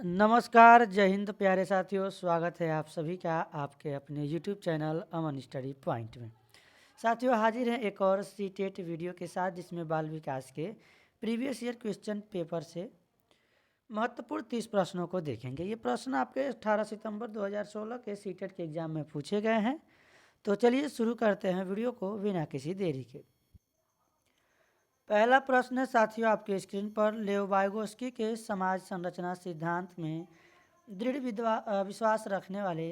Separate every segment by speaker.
Speaker 1: नमस्कार, जय हिंद प्यारे साथियों। स्वागत है आप सभी का आपके अपने यूट्यूब चैनल अमन स्टडी पॉइंट में। साथियों, हाजिर हैं एक और सीटेट वीडियो के साथ जिसमें बाल विकास के प्रीवियस ईयर क्वेश्चन पेपर से महत्वपूर्ण 30 प्रश्नों को देखेंगे। ये प्रश्न आपके 18 सितंबर 2016 के सीटेट के एग्जाम में पूछे गए हैं। तो चलिए शुरू करते हैं वीडियो को बिना किसी देरी के। पहला प्रश्न है साथियों आपके स्क्रीन पर, लेव वाइगोस्की के समाज संरचना सिद्धांत में दृढ़ विश्वास रखने वाले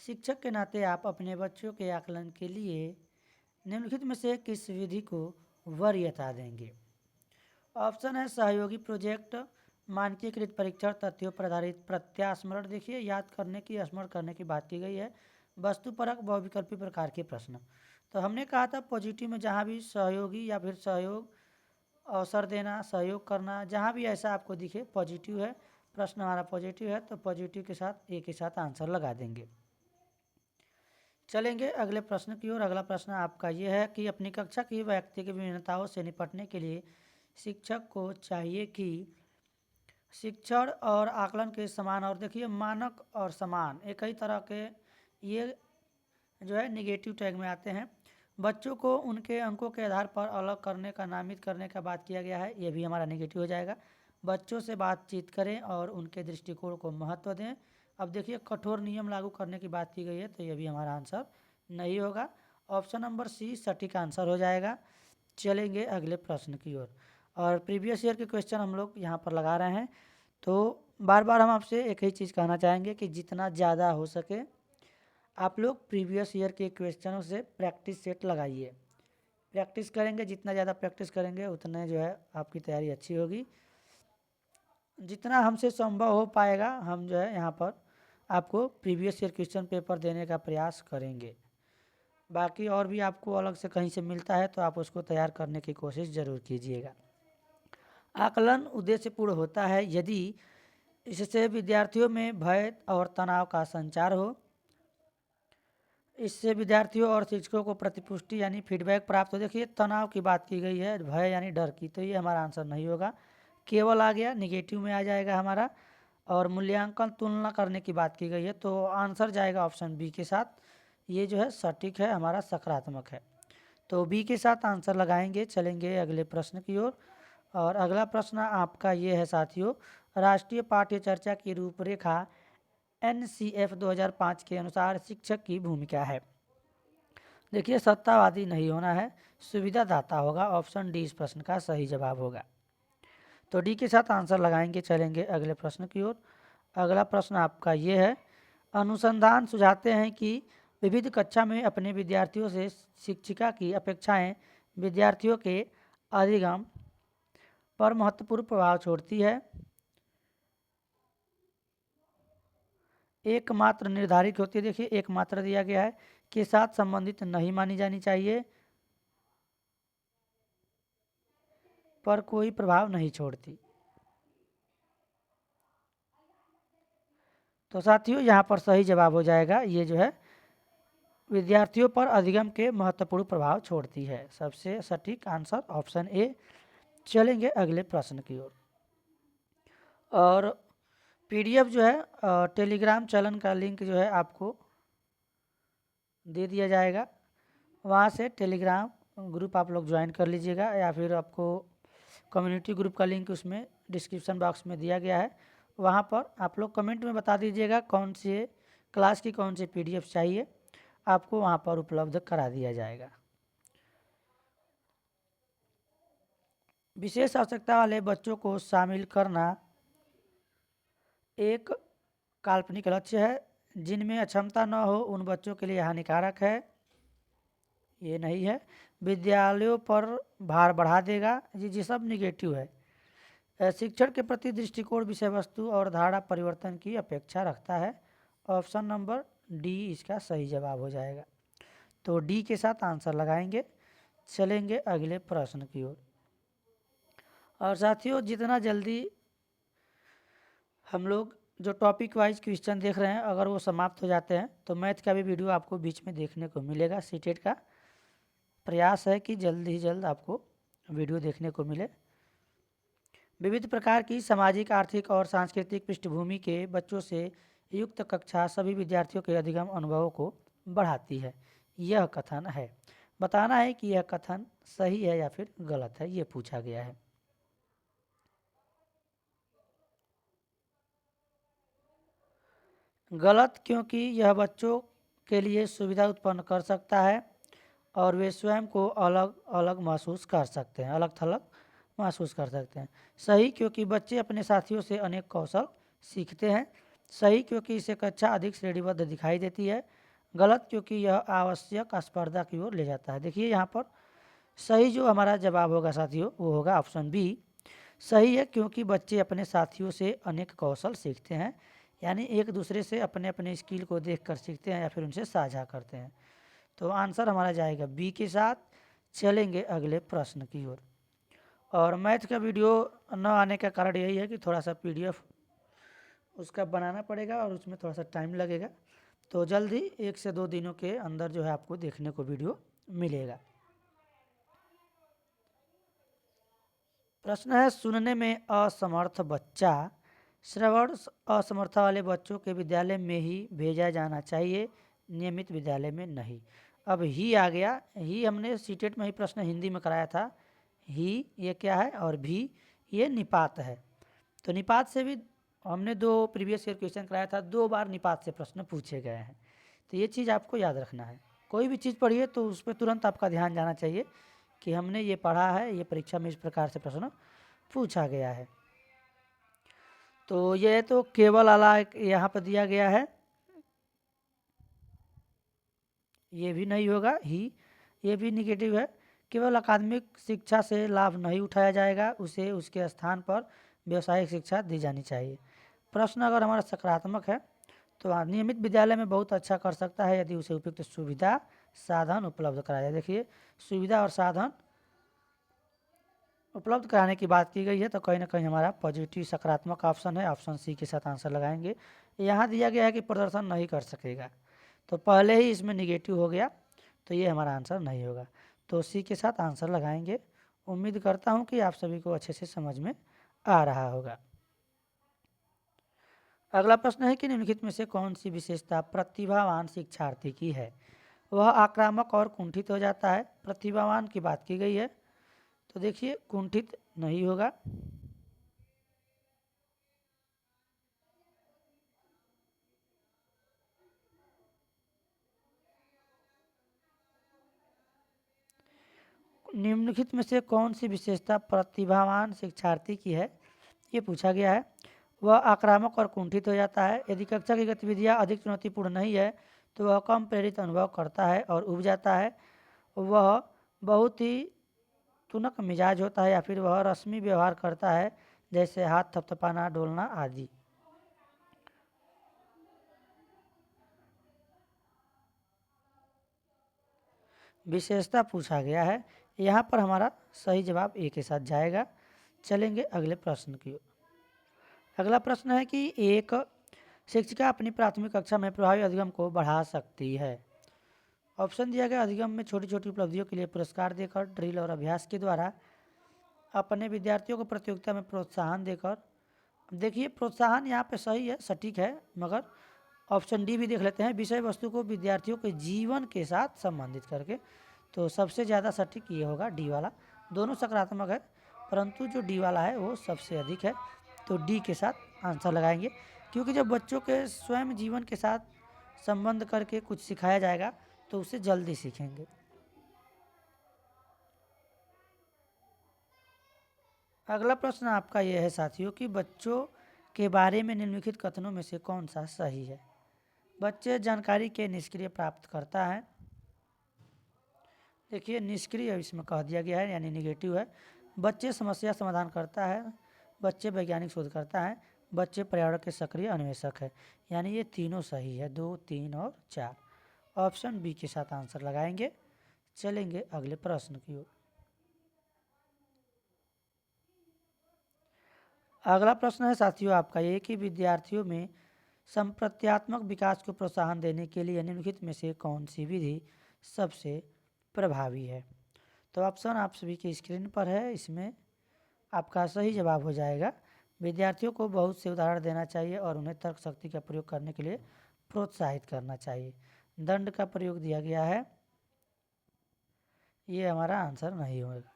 Speaker 1: शिक्षक के नाते आप अपने बच्चों के आकलन के लिए निम्नलिखित में से किस विधि को वरीयता देंगे? ऑप्शन है सहयोगी प्रोजेक्ट, मानकीकृत परीक्षण, तथ्यों पर आधारित प्रत्यास्मरण। देखिए, याद करने की, स्मरण करने की बात की गई है। वस्तुपरक बहुविकल्पी प्रकार के प्रश्न। तो हमने कहा था पॉजिटिव में जहाँ भी सहयोगी या फिर सहयोग, अवसर देना, सहयोग करना, जहाँ भी ऐसा आपको दिखे पॉजिटिव है, प्रश्न हमारा पॉजिटिव है, तो पॉजिटिव के साथ ए के साथ आंसर लगा देंगे। चलेंगे अगले प्रश्न की ओर। अगला प्रश्न आपका ये है कि अपनी कक्षा की व्यक्तिगत विभिन्नताओं से निपटने के लिए शिक्षक को चाहिए कि शिक्षण और आकलन के समान, और देखिए मानक और समान एक ही तरह के ये जो है निगेटिव टैग में आते हैं। बच्चों को उनके अंकों के आधार पर अलग करने का, नामित करने का बात किया गया है, ये भी हमारा निगेटिव हो जाएगा। बच्चों से बातचीत करें और उनके दृष्टिकोण को महत्व दें। अब देखिए कठोर नियम लागू करने की बात की गई है, तो ये भी हमारा आंसर नहीं होगा। ऑप्शन नंबर सी सटीक आंसर हो जाएगा। चलेंगे अगले प्रश्न की ओर। और प्रीवियस ईयर के क्वेश्चन हम लोग यहाँ पर लगा रहे हैं, तो बार बार हम आपसे एक ही चीज़ कहना चाहेंगे कि जितना ज़्यादा हो सके आप लोग प्रीवियस ईयर के क्वेश्चनों से प्रैक्टिस सेट लगाइए। प्रैक्टिस करेंगे, जितना ज़्यादा प्रैक्टिस करेंगे उतने जो है आपकी तैयारी अच्छी होगी। जितना हमसे संभव हो पाएगा हम जो है यहाँ पर आपको प्रीवियस ईयर क्वेश्चन पेपर देने का प्रयास करेंगे। बाकी और भी आपको अलग से कहीं से मिलता है तो आप उसको तैयार करने की कोशिश ज़रूर कीजिएगा। आकलन उद्देश्यपूर्ण होता है यदि इससे विद्यार्थियों में भय और तनाव का संचार हो, इससे विद्यार्थियों और शिक्षकों को प्रतिपुष्टि यानी फीडबैक प्राप्त हो। देखिए तनाव की बात की गई है, भय यानी डर की, तो ये हमारा आंसर नहीं होगा, केवल आ गया निगेटिव में आ जाएगा हमारा। और मूल्यांकन तुलना करने की बात की गई है, तो आंसर जाएगा ऑप्शन बी के साथ, ये जो है सटीक है, हमारा सकारात्मक है, तो बी के साथ आंसर लगाएंगे। चलेंगे अगले प्रश्न की ओर। और अगला प्रश्न आपका ये है साथियों, राष्ट्रीय पाठ्य चर्चा की रूपरेखा NCF 2005 के अनुसार शिक्षक की भूमिका है। देखिए सत्तावादी नहीं होना है, सुविधादाता होगा। ऑप्शन डी इस प्रश्न का सही जवाब होगा, तो डी के साथ आंसर लगाएंगे। चलेंगे अगले प्रश्न की ओर। अगला प्रश्न आपका ये है, अनुसंधान सुझाते हैं कि विविध कक्षा में अपने विद्यार्थियों से शिक्षिका की अपेक्षाएं विद्यार्थियों के अधिगम पर महत्वपूर्ण प्रभाव छोड़ती है। एकमात्र निर्धारित होती है, देखिए एकमात्र दिया गया है, के साथ संबंधित नहीं मानी जानी चाहिए, पर कोई प्रभाव नहीं छोड़ती। तो साथियों यहाँ पर सही जवाब हो जाएगा, ये जो है विद्यार्थियों पर अधिगम के महत्वपूर्ण प्रभाव छोड़ती है। सबसे सटीक आंसर ऑप्शन ए। चलेंगे अगले प्रश्न की ओर। और PDF जो है टेलीग्राम चैनल का लिंक जो है आपको दे दिया जाएगा, वहाँ से टेलीग्राम ग्रुप आप लोग ज्वाइन कर लीजिएगा, या फिर आपको कम्युनिटी ग्रुप का लिंक उसमें डिस्क्रिप्शन बॉक्स में दिया गया है, वहाँ पर आप लोग कमेंट में बता दीजिएगा कौन से क्लास की कौन सी PDF चाहिए, आपको वहाँ पर उपलब्ध करा दिया जाएगा। विशेष आवश्यकता वाले बच्चों को शामिल करना एक काल्पनिक लक्ष्य है, जिनमें अक्षमता न हो उन बच्चों के लिए हानिकारक है, ये नहीं है। विद्यालयों पर भार बढ़ा देगा, जी सब निगेटिव है। शिक्षण के प्रति दृष्टिकोण विषय वस्तु और धारणा परिवर्तन की अपेक्षा रखता है। ऑप्शन नंबर डी इसका सही जवाब हो जाएगा, तो डी के साथ आंसर लगाएंगे। चलेंगे अगले प्रश्न की ओर। और साथियों जितना जल्दी हम लोग जो टॉपिक वाइज क्वेश्चन देख रहे हैं अगर वो समाप्त हो जाते हैं तो मैथ का भी वीडियो आपको बीच में देखने को मिलेगा। सीटेट का प्रयास है कि जल्द ही जल्द आपको वीडियो देखने को मिले। विविध प्रकार की सामाजिक, आर्थिक और सांस्कृतिक पृष्ठभूमि के बच्चों से युक्त कक्षा सभी विद्यार्थियों के अधिगम अनुभवों को बढ़ाती है। यह कथन है। बताना है कि यह कथन सही है या फिर गलत है, ये पूछा गया है। गलत, क्योंकि यह बच्चों के लिए सुविधा उत्पन्न कर सकता है और वे स्वयं को अलग अलग महसूस कर सकते हैं, अलग थलग महसूस कर सकते हैं। सही, क्योंकि बच्चे अपने साथियों से अनेक कौशल सीखते हैं। सही, क्योंकि इसे कक्षा अधिक श्रेणीबद्ध दिखाई देती है। गलत, क्योंकि यह आवश्यक स्पर्धा की ओर ले जाता है। देखिए यहाँ पर सही जो हमारा जवाब होगा साथियों, वो होगा ऑप्शन बी। सही है, क्योंकि बच्चे अपने साथियों से अनेक कौशल सीखते हैं, यानी एक दूसरे से अपने अपने स्किल को देखकर सीखते हैं या फिर उनसे साझा करते हैं। तो आंसर हमारा जाएगा बी के साथ। चलेंगे अगले प्रश्न की ओर। और मैथ का वीडियो न आने का कारण यही है कि थोड़ा सा पीडीएफ उसका बनाना पड़ेगा और उसमें थोड़ा सा टाइम लगेगा। तो जल्दी 1 से 2 दिनों के अंदर जो है आपको देखने को वीडियो मिलेगा। प्रश्न है, सुनने में असमर्थ बच्चा श्रवण असमर्थ वाले बच्चों के विद्यालय में ही भेजा जाना चाहिए, नियमित विद्यालय में नहीं। अब ही आ गया। ही हमने सीटेट में ही प्रश्न हिंदी में कराया था। ही ये क्या है, और भी ये निपात है। तो निपात से भी हमने 2 प्रीवियस ईयर क्वेश्चन कराया था, 2 बार निपात से प्रश्न पूछे गए हैं। तो ये चीज़ आपको याद रखना है। कोई भी चीज़ पढ़िए तो उस पर तुरंत आपका ध्यान जाना चाहिए कि हमने ये पढ़ा है, ये परीक्षा में इस प्रकार से प्रश्न पूछा गया है। तो ये तो केवल वाला यहाँ पर दिया गया है, ये भी नहीं होगा। ही ये भी निगेटिव है। केवल अकादमिक शिक्षा से लाभ नहीं उठाया जाएगा, उसे उसके स्थान पर व्यावसायिक शिक्षा दी जानी चाहिए। प्रश्न अगर हमारा सकारात्मक है तो नियमित विद्यालय में बहुत अच्छा कर सकता है यदि उसे उपयुक्त सुविधा साधन उपलब्ध कराया जाए। देखिए सुविधा और साधन उपलब्ध कराने की बात की गई है, तो कहीं ना कहीं हमारा पॉजिटिव सकारात्मक ऑप्शन है, ऑप्शन सी के साथ आंसर लगाएंगे। यहाँ दिया गया है कि प्रदर्शन नहीं कर सकेगा, तो पहले ही इसमें निगेटिव हो गया, तो ये हमारा आंसर नहीं होगा। तो सी के साथ आंसर लगाएंगे। उम्मीद करता हूँ कि आप सभी को अच्छे से समझ में आ रहा होगा। अगला प्रश्न है कि निम्नलिखित में से कौन सी विशेषता प्रतिभावान शिक्षार्थी की है। वह आक्रामक और कुंठित हो जाता है। प्रतिभावान की बात की गई है, तो देखिए कुंठित नहीं होगा। निम्नलिखित में से कौन सी विशेषता प्रतिभावान शिक्षार्थी की है, ये पूछा गया है। वह आक्रामक और कुंठित हो जाता है। यदि कक्षा की गतिविधियाँ अधिक चुनौतीपूर्ण नहीं है तो वह कम प्रेरित अनुभव करता है और उब जाता है। वह बहुत ही तुनक मिजाज होता है या फिर वह रस्मी व्यवहार करता है, जैसे हाथ थपथपाना, डोलना आदि। विशेषता पूछा गया है, यहाँ पर हमारा सही जवाब ए के साथ जाएगा। चलेंगे अगले प्रश्न की ओर। अगला प्रश्न है कि एक शिक्षिका अपनी प्राथमिक कक्षा में प्रभावी अधिगम को बढ़ा सकती है। ऑप्शन दिया गया, अधिगम में छोटी छोटी उपलब्धियों के लिए पुरस्कार देकर, ड्रिल और अभ्यास के द्वारा, अपने विद्यार्थियों को प्रतियोगिता में प्रोत्साहन देकर। देखिए प्रोत्साहन यहाँ पे सही है, सटीक है, मगर ऑप्शन डी भी देख लेते हैं, विषय वस्तु को विद्यार्थियों के जीवन के साथ संबंधित करके। तो सबसे ज़्यादा सटीक ये होगा डी वाला। दोनों सकारात्मक है, परंतु जो डी वाला है वो सबसे अधिक है, तो डी के साथ आंसर लगाएंगे। क्योंकि जब बच्चों के स्वयं जीवन के साथ संबंध करके कुछ सिखाया जाएगा तो उसे जल्दी सीखेंगे। अगला प्रश्न आपका यह है साथियों कि बच्चों के बारे में निम्नलिखित कथनों में से कौन सा सही है। बच्चे जानकारी के निष्क्रिय प्राप्त करता है। देखिए निष्क्रिय इसमें कह दिया गया है, यानी निगेटिव है। बच्चे समस्या समाधान करता है। बच्चे वैज्ञानिक शोध करता है। बच्चे पर्यावरण के सक्रिय अन्वेषक है। यानी ये तीनों सही है, 2, 3 और 4। ऑप्शन बी के साथ आंसर लगाएंगे। चलेंगे अगले प्रश्न की ओर। अगला प्रश्न है साथियों आपका ये कि विद्यार्थियों में संप्रत्यात्मक विकास को प्रोत्साहन देने के लिए निम्नलिखित में से कौन सी विधि सबसे प्रभावी है। तो ऑप्शन आप सभी की स्क्रीन पर है, इसमें आपका सही जवाब हो जाएगा। विद्यार्थियों को बहुत से उदाहरण देना चाहिए और उन्हें तर्क शक्ति का प्रयोग करने के लिए प्रोत्साहित करना चाहिए। दंड का प्रयोग दिया गया है, ये हमारा आंसर नहीं होगा।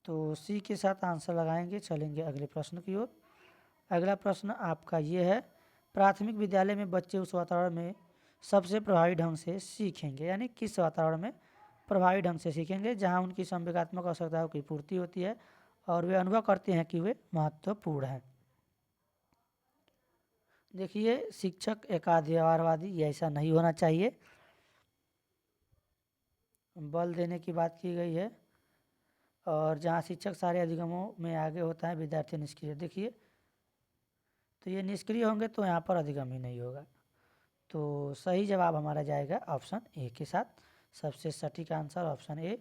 Speaker 1: तो सी के साथ आंसर लगाएंगे। चलेंगे अगले प्रश्न की ओर। अगला प्रश्न आपका ये है, प्राथमिक विद्यालय में बच्चे उस वातावरण में सबसे प्रभावी ढंग से सीखेंगे, यानी किस वातावरण में प्रभावी ढंग से सीखेंगे जहां उनकी संवेगात्मक आवश्यकताओं की पूर्ति होती है और वे अनुभव करते हैं कि वे महत्वपूर्ण हैं। देखिए, शिक्षक एकाधिकारवादी, ये ऐसा नहीं होना चाहिए। बल देने की बात की गई है, और जहाँ शिक्षक सारे अधिगमों में आगे होता है, विद्यार्थी निष्क्रिय। देखिए, तो ये निष्क्रिय होंगे तो यहाँ पर अधिगम ही नहीं होगा। तो सही जवाब हमारा जाएगा ऑप्शन ए के साथ, सबसे सटीक आंसर ऑप्शन ए।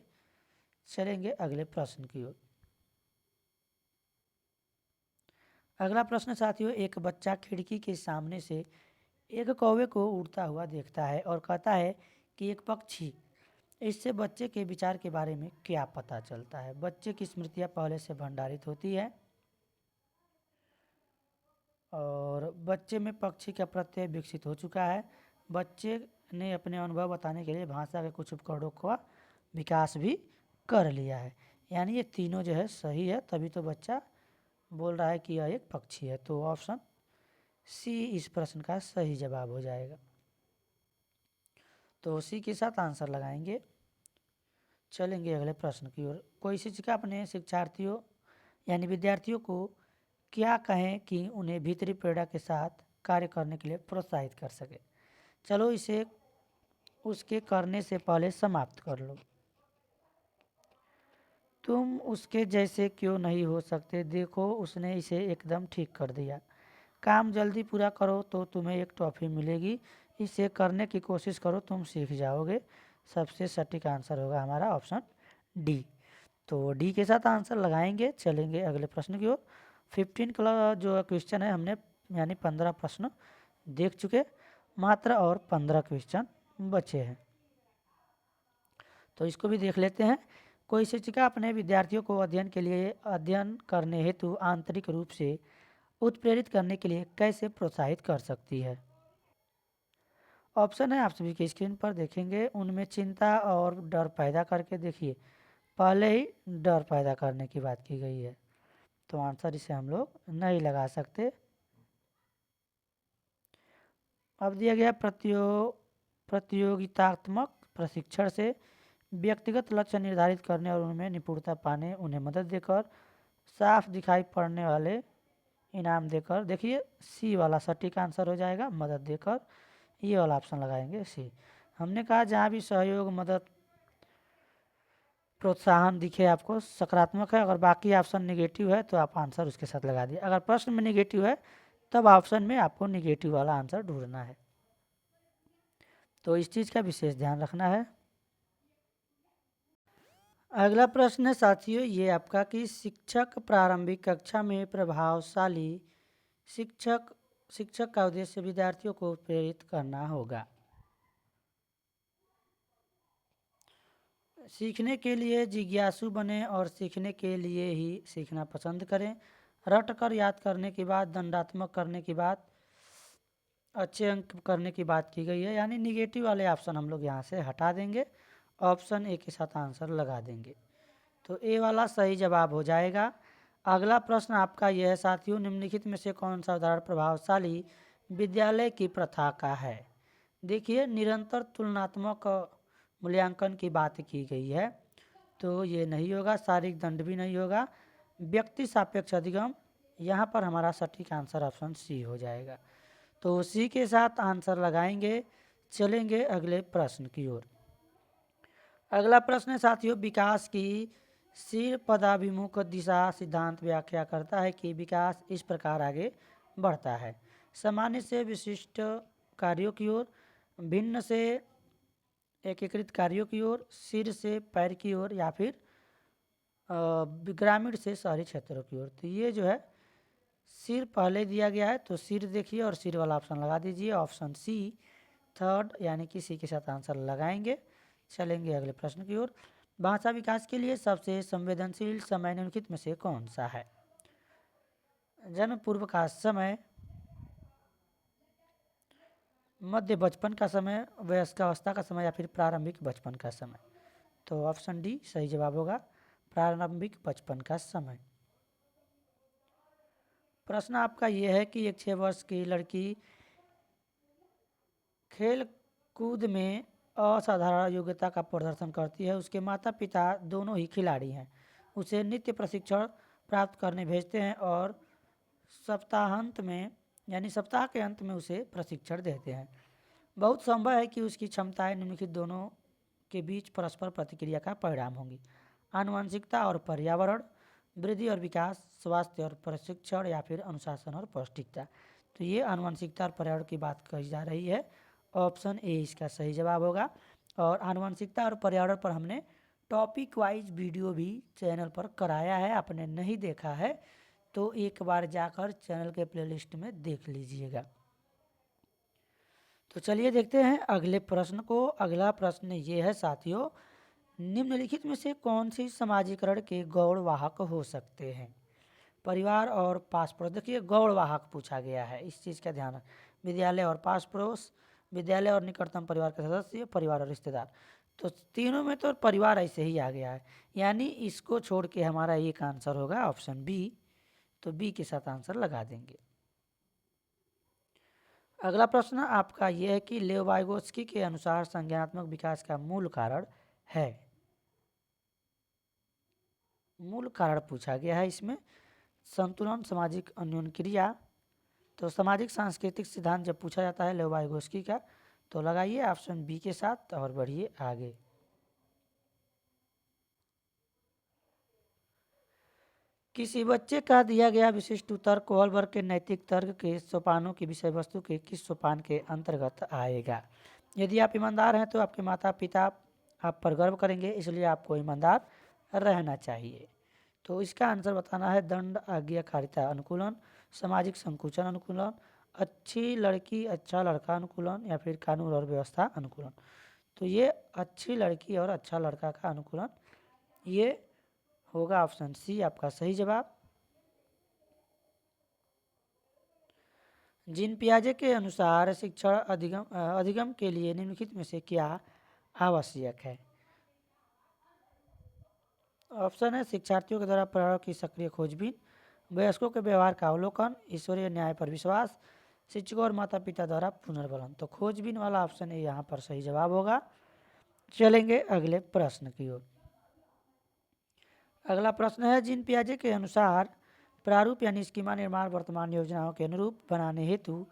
Speaker 1: चलेंगे अगले प्रश्न की ओर। अगला प्रश्न साथियों, एक बच्चा खिड़की के सामने से एक कौवे को उड़ता हुआ देखता है और कहता है कि एक पक्षी। इससे बच्चे के विचार के बारे में क्या पता चलता है? बच्चे की स्मृतियाँ पहले से भंडारित होती है और बच्चे में पक्षी का प्रत्यय विकसित हो चुका है। बच्चे ने अपने अनुभव बताने के लिए भाषा के कुछ उपकरणों का विकास भी कर लिया है। यानी ये तीनों जो है सही है, तभी तो बच्चा बोल रहा है कि यह एक पक्षी है। तो ऑप्शन सी इस प्रश्न का सही जवाब हो जाएगा। तो सी के साथ आंसर लगाएंगे। चलेंगे अगले प्रश्न की ओर। कोई शिक्षिका अपने शिक्षार्थियों यानी विद्यार्थियों को क्या कहें कि उन्हें भीतरी प्रेरणा के साथ कार्य करने के लिए प्रोत्साहित कर सके? चलो इसे उसके करने से पहले समाप्त कर लो। तुम उसके जैसे क्यों नहीं हो सकते? देखो, उसने इसे एकदम ठीक कर दिया। काम जल्दी पूरा करो तो तुम्हें एक टॉफ़ी मिलेगी। इसे करने की कोशिश करो, तुम सीख जाओगे। सबसे सटीक आंसर होगा हमारा ऑप्शन डी। तो डी के साथ आंसर लगाएंगे। चलेंगे अगले प्रश्न की ओर। 15 का जो क्वेश्चन है, हमने यानी 15 प्रश्न देख चुके, मात्र और 15 क्वेश्चन बचे हैं, तो इसको भी देख लेते हैं। कोई शिक्षिका अपने विद्यार्थियों को अध्ययन करने हेतु आंतरिक रूप से उत्प्रेरित करने के लिए कैसे प्रोत्साहित कर सकती है? ऑप्शन है आप सभी की स्क्रीन पर देखेंगे। उनमें चिंता और डर पैदा करके, देखिए पहले ही डर पैदा करने की बात की गई है, तो आंसर इसे हम लोग नहीं लगा सकते। अब दिया गया प्रतियोगितात्मक प्रशिक्षण से व्यक्तिगत लक्ष्य निर्धारित करने और उनमें निपुणता पाने, उन्हें मदद देकर, साफ दिखाई पड़ने वाले इनाम देकर। देखिए, सी वाला सटीक आंसर हो जाएगा, मदद देकर। ये वाला ऑप्शन लगाएंगे सी। हमने कहा जहाँ भी सहयोग, मदद, प्रोत्साहन दिखे आपको सकारात्मक है। अगर बाकी ऑप्शन निगेटिव है तो आप आंसर उसके साथ लगा दिए। अगर प्रश्न में निगेटिव है तब ऑप्शन में आपको निगेटिव वाला आंसर ढूंढना है, तो इस चीज़ का विशेष ध्यान रखना है। अगला प्रश्न है साथियों ये आपका कि शिक्षक प्रारंभिक कक्षा में प्रभावशाली शिक्षक शिक्षक का उद्देश्य विद्यार्थियों को प्रेरित करना होगा। सीखने के लिए जिज्ञासु बने और सीखने के लिए ही सीखना पसंद करें। रट कर याद करने की बात, दंडात्मक करने की बात, अच्छे अंक करने की बात की गई है। यानी निगेटिव वाले ऑप्शन हम लोग यहाँ से हटा देंगे, ऑप्शन ए के साथ आंसर लगा देंगे। तो ए वाला सही जवाब हो जाएगा। अगला प्रश्न आपका यह है साथियों, निम्नलिखित में से कौन सा उदाहरण प्रभावशाली विद्यालय की प्रथा का है? देखिए, निरंतर तुलनात्मक मूल्यांकन की बात की गई है, तो ये नहीं होगा। शारीरिक दंड भी नहीं होगा। व्यक्ति सापेक्ष अधिगम, यहाँ पर हमारा सटीक आंसर ऑप्शन सी हो जाएगा। तो सी के साथ आंसर लगाएंगे। चलेंगे अगले प्रश्न की ओर। अगला प्रश्न है साथियों, विकास की सिर पदाभिमुख दिशा सिद्धांत व्याख्या करता है कि विकास इस प्रकार आगे बढ़ता है: सामान्य से विशिष्ट कार्यों की ओर, भिन्न से एकीकृत कार्यों की ओर, सिर से पैर की ओर, या फिर ग्रामीण से शहरी क्षेत्रों की ओर। तो ये जो है सिर पहले दिया गया है, तो सिर देखिए और सिर वाला ऑप्शन लगा दीजिए, ऑप्शन सी थर्ड, यानी कि सी के साथ आंसर लगाएंगे। चलेंगे अगले प्रश्न की ओर। भाषा विकास के लिए सबसे संवेदनशील समय निम्नलिखित में से कौन सा है? जन्म पूर्व का समय, मध्य बचपन का समय, वयस्कावस्था का समय या फिर प्रारंभिक बचपन का समय। तो ऑप्शन डी सही जवाब होगा, प्रारंभिक बचपन का समय। प्रश्न आपका यह है कि एक 6 वर्ष की लड़की खेल कूद में असाधारण योग्यता का प्रदर्शन करती है। उसके माता पिता दोनों ही खिलाड़ी हैं। उसे नित्य प्रशिक्षण प्राप्त करने भेजते हैं और सप्ताहांत में यानी सप्ताह के अंत में उसे प्रशिक्षण देते हैं। बहुत संभव है कि उसकी क्षमताएं निम्नलिखित दोनों के बीच परस्पर प्रतिक्रिया का परिणाम होंगी। आनुवंशिकता और पर्यावरण, वृद्धि और विकास, स्वास्थ्य और प्रशिक्षण या फिर अनुशासन और पौष्टिकता। तो ये आनुवंशिकता और पर्यावरण की बात कही जा रही है। ऑप्शन ए इसका सही जवाब होगा। और आनुवंशिकता और पर्यावरण पर हमने टॉपिक वाइज वीडियो भी चैनल पर कराया है। आपने नहीं देखा है तो एक बार जाकर चैनल के प्लेलिस्ट में देख लीजिएगा। तो चलिए देखते हैं अगले प्रश्न को। अगला प्रश्न ये है साथियों, निम्नलिखित में से कौन सी समाजीकरण के गौड़वाहक हो सकते हैं? परिवार और पास पड़ोस। देखिए गौड़वाहक पूछा गया है, इस चीज़ का ध्यान रखें। विद्यालय और पास पड़ोस, विद्यालय और निकटतम परिवार के सदस्य, परिवार और रिश्तेदार। तो तीनों में तो परिवार ऐसे ही आ गया है, यानी इसको छोड़ के हमारा एक आंसर होगा ऑप्शन बी। तो बी के साथ आंसर लगा देंगे। अगला प्रश्न आपका यह है कि लेव वाइगोत्स्की के अनुसार संज्ञानात्मक विकास का मूल कारण है। मूल कारण पूछा गया है इसमें। संतुलन, सामाजिक अन्योन्य क्रिया। तो सामाजिक सांस्कृतिक सिद्धांत जब पूछा जाता है लेव वाइगोत्स्की का, तो लगाइए ऑप्शन बी के साथ और बढ़िए आगे। किसी बच्चे का दिया गया विशिष्ट उत्तर कोहलबर्ग के नैतिक तर्क के सोपानों की विषय वस्तु के किस सोपान के अंतर्गत आएगा? यदि आप ईमानदार हैं तो आपके माता पिता आप पर गर्व करेंगे, इसलिए आपको ईमानदार रहना चाहिए। तो इसका आंसर बताना है दंड, आज्ञाकारिता अनुकूलन, सामाजिक संकुचन अनुकूलन, अच्छी लड़की अच्छा लड़का अनुकूलन या फिर कानून और व्यवस्था अनुकूलन। तो ये अच्छी लड़की और अच्छा लड़का का अनुकूलन ये होगा ऑप्शन सी आपका सही जवाब। जीन पियाजे के अनुसार शिक्षण अधिगम के लिए निम्नलिखित में से क्या आवश्यक है? ऑप्शन है शिक्षार्थियों के द्वारा पर्यावरण की सक्रिय खोजबीन, वयस्कों के व्यवहार का अवलोकन, ईश्वरीय न्याय पर विश्वास, शिक्षकों और माता पिता द्वारा पुनर्बलन। तो खोजबीन वाला ऑप्शन ए यहाँ पर सही जवाब होगा। चलेंगे अगले प्रश्न की ओर। अगला प्रश्न है जीन पियाजे के अनुसार प्रारूप यानी स्कीमा निर्माण वर्तमान योजनाओं के अनुरूप बनाने हेतु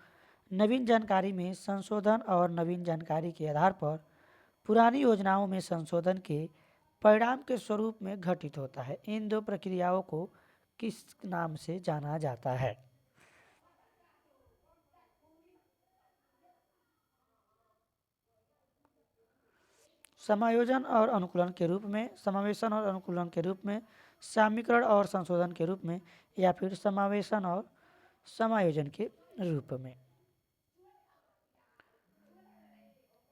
Speaker 1: नवीन जानकारी में संशोधन और नवीन जानकारी के आधार पर पुरानी योजनाओं में संशोधन के परिणाम के स्वरूप में घटित होता है। इन दो प्रक्रियाओं को किस नाम से जाना जाता है? समायोजन और अनुकूलन के रूप में, समावेशन और अनुकूलन के रूप में, सामीकरण और संशोधन के रूप में या फिर समावेशन और समायोजन के रूप में।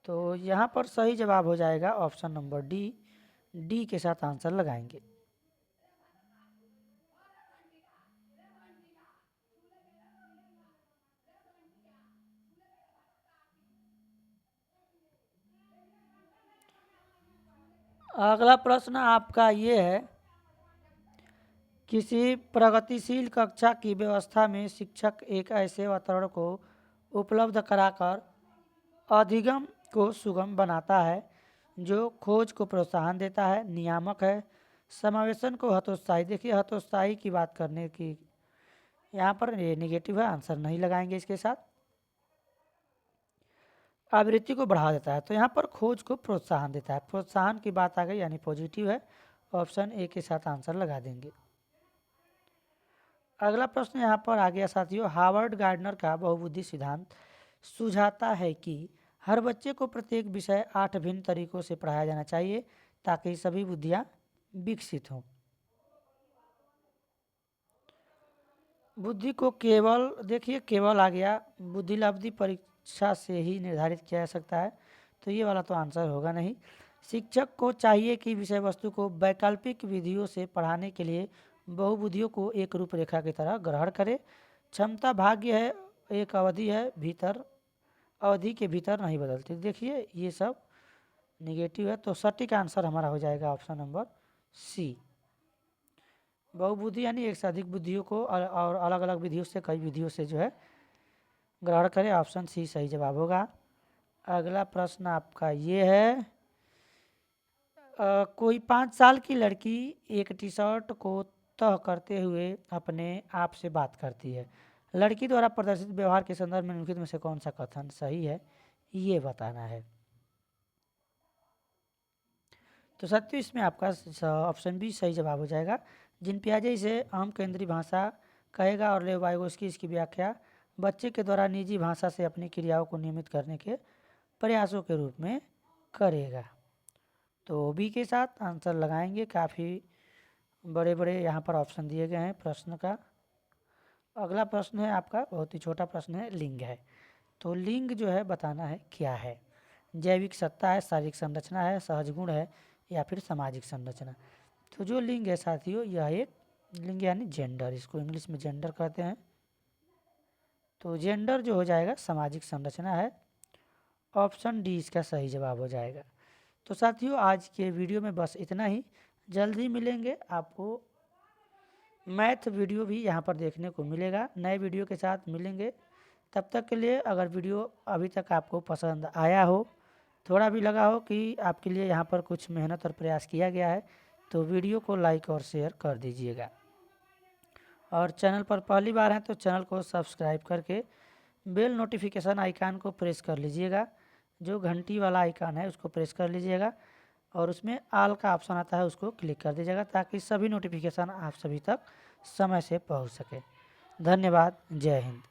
Speaker 1: तो यहाँ पर सही जवाब हो जाएगा ऑप्शन नंबर डी। डी के साथ आंसर लगाएंगे। अगला प्रश्न आपका ये है, किसी प्रगतिशील कक्षा की व्यवस्था में शिक्षक एक ऐसे वातावरण को उपलब्ध कराकर अधिगम को सुगम बनाता है जो खोज को प्रोत्साहन देता है, नियामक है, समावेशन को हतोत्साही। देखिए हतोत्साही की बात करने की यहाँ पर ये निगेटिव है, आंसर नहीं लगाएंगे इसके साथ। आवृत्ति को बढ़ा देता है, तो यहाँ पर खोज को प्रोत्साहन देता है, प्रोत्साहन की बात आ गई यानी पॉजिटिव है। ऑप्शन ए के साथ आंसर लगा देंगे। अगला प्रश्न यहाँ पर आ गया साथियों, हार्वर्ड गार्डनर का बहुबुद्धि सिद्धांत सुझाता है कि हर बच्चे को प्रत्येक विषय 8 भिन्न तरीकों से पढ़ाया जाना चाहिए ताकि सभी बुद्धियाँ विकसित हों। बुद्धि को केवल देखिए केवल आ गया, बुद्धिलब्धि परीक्षा से ही निर्धारित किया जा सकता है, तो ये वाला तो आंसर होगा नहीं। शिक्षक को चाहिए कि विषय वस्तु को वैकल्पिक विधियों से पढ़ाने के लिए बहुविधियों को एक रूपरेखा की तरह ग्रहण करे। क्षमता भाग्य है, एक अवधि है, भीतर अवधि के भीतर नहीं बदलती। देखिए ये सब निगेटिव है, तो सटीक आंसर हमारा हो जाएगा ऑप्शन नंबर सी। बहुबुद्धि यानी एक से अधिक बुद्धियों को और अलग अलग विधियों से, कई विधियों से जो है ग्रहण करें। ऑप्शन सी सही जवाब होगा। अगला प्रश्न आपका ये है, कोई 5 साल की लड़की एक टी शर्ट को तह करते हुए अपने आप से बात करती है। लड़की द्वारा प्रदर्शित व्यवहार के संदर्भ में निम्नलिखित में से कौन सा कथन सही है, ये बताना है। तो साथियों इसमें आपका ऑप्शन बी सही जवाब हो जाएगा। जिन पियाजे इसे आम केंद्रीय भाषा कहेगा और लेव वाइगोस्की इसकी व्याख्या बच्चे के द्वारा निजी भाषा से अपनी क्रियाओं को नियमित करने के प्रयासों के रूप में करेगा। तो बी के साथ आंसर लगाएंगे। काफ़ी बड़े बड़े यहाँ पर ऑप्शन दिए गए हैं प्रश्न का। अगला प्रश्न है आपका, बहुत ही छोटा प्रश्न है, लिंग है। तो लिंग जो है बताना है क्या है। जैविक सत्ता है, शारीरिक संरचना है, सहज गुण है, या फिर सामाजिक संरचना। तो जो लिंग है साथियों, यह एक लिंग यानी जेंडर, इसको इंग्लिश में जेंडर कहते हैं। तो जेंडर जो हो जाएगा सामाजिक संरचना है। ऑप्शन डी इसका सही जवाब हो जाएगा। तो साथियों आज के वीडियो में बस इतना ही। जल्दी मिलेंगे, आपको मैथ वीडियो भी यहाँ पर देखने को मिलेगा, नए वीडियो के साथ मिलेंगे। तब तक के लिए अगर वीडियो अभी तक आपको पसंद आया हो, थोड़ा भी लगा हो कि आपके लिए यहाँ पर कुछ मेहनत और प्रयास किया गया है, तो वीडियो को लाइक और शेयर कर दीजिएगा। और चैनल पर पहली बार हैं तो चैनल को सब्सक्राइब करके बेल नोटिफिकेशन आइकान को प्रेस कर लीजिएगा। जो घंटी वाला आइकान है उसको प्रेस कर लीजिएगा और उसमें ऑल का ऑप्शन आता है, उसको क्लिक कर दीजिएगा ताकि सभी नोटिफिकेशन आप सभी तक समय से पहुंच सके। धन्यवाद। जय हिंद।